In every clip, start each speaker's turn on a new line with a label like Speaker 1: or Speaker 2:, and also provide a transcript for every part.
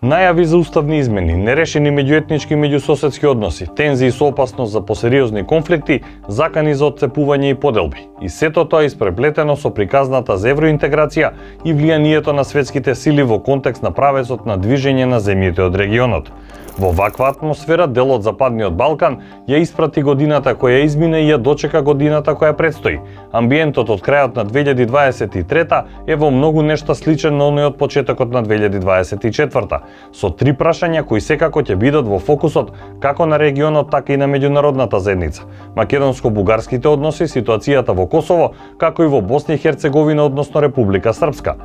Speaker 1: Најави за уставни измени, нерешени меѓуетнички и меѓусоседски односи, тензии со опасност за посериозни конфликти, закани за отцепување и поделби. И сето тоа испреплетено со приказната за евроинтеграција и влијанието на светските сили во контекст на правецот на движење на земјите од регионот. Во ваква атмосфера, делот Западниот Балкан ја испрати годината која измина и ја дочека годината која предстои. Амбиентот од крајот на 2023 е во многу нешта сличен на оној од почетокот на 2024, со три прашања кои секако ќе бидат во фокусот како на регионот, така и на меѓународната заедница. Македонско-бугарските односи, ситуацијата во Косово, како и во Босна и Херцеговина, односно Република Српска.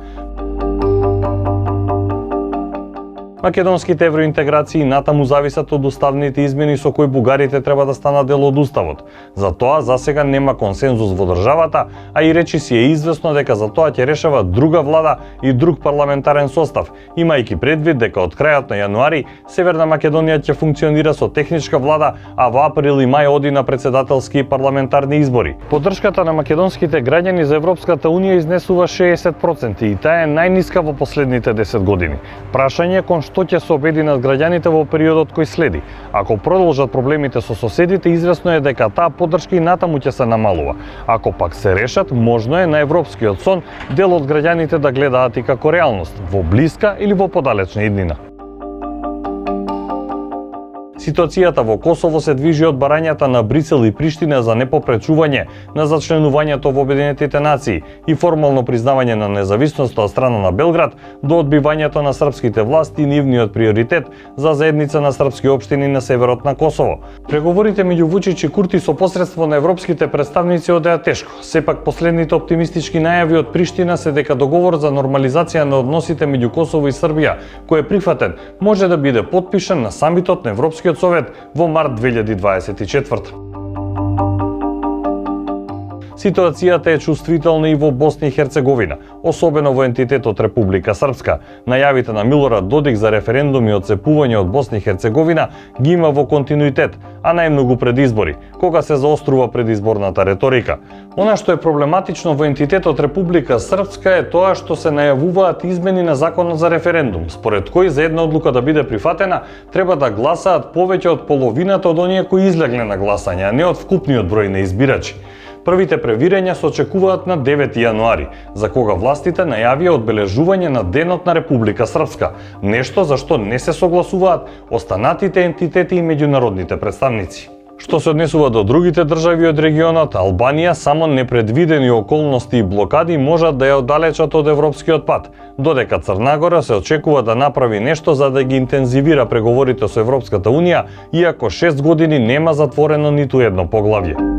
Speaker 1: Македонските евроинтеграции натаму зависат од уставните измени со кои бугарите треба да станат дел од уставот. За тоа засега нема консензус во државата, а и речиси е известно дека за тоа ќе решава друга влада и друг парламентарен состав, имајќи предвид дека од крајот на јануари Северна Македонија ќе функционира со техничка влада, а во април и мај оди на председателски и парламентарни избори. Поддршката на македонските граѓани за Европската унија изнесува 60% и таа е најниска во последните 10 години. Прашање кон што ќе се обединат граѓаните во периодот кој следи. Ако продолжат проблемите со соседите, известно е дека таа поддршка и натаму ќе се намалува. Ако пак се решат, можно е на европскиот сон дел од граѓаните да гледаат и како реалност, во блиска или во подалечна иднина. Ситуацијата во Косово се движи од барањата на Брисел и Приштина за непопречување на зачленувањето во Обединетите нации и формално признавање на независноста од страна на Белград до одбивањето на српските власти и нивниот приоритет за заедница на српски општини на северот на Косово. Преговорите меѓу Вучич и Курти со посредство на европските представници одеа тешко. Сепак последните оптимистички најави од Приштина се дека договор за нормализација на односите меѓу Косово и Србија, кој е прифатен, може да биде потпишан на самитот на Европскиот Совет во март 2024. Ситуацијата е чувствителна и во Босна и Херцеговина, особено во ентитетот Република Српска. Најавите на Милорад Додик за референдум и одцепување од Босна и Херцеговина ги има во континуитет, а најмногу пред избори, кога се заострува предизборната реторика. Она што е проблематично во ентитетот Република Српска е тоа што се најавуваат измени на законот за референдум, според кој за една одлука да биде прифатена, треба да гласаат повеќе од половината од оние кои излегле на гласање, а не од вкупниот број на избирачи. Првите превирања се очекуваат на 9 јануари, за кога властите најавија одбележување на Денот на Република Српска, нешто за што не се согласуваат останатите ентитети и меѓународните представници. Што се однесува до другите држави од регионот, Албанија само непредвидени околности и блокади можат да ја оддалечат од европскиот пат, додека Црна Гора се очекува да направи нешто за да ги интензивира преговорите со Европската унија, иако 6 години нема затворено ниту едно поглавје.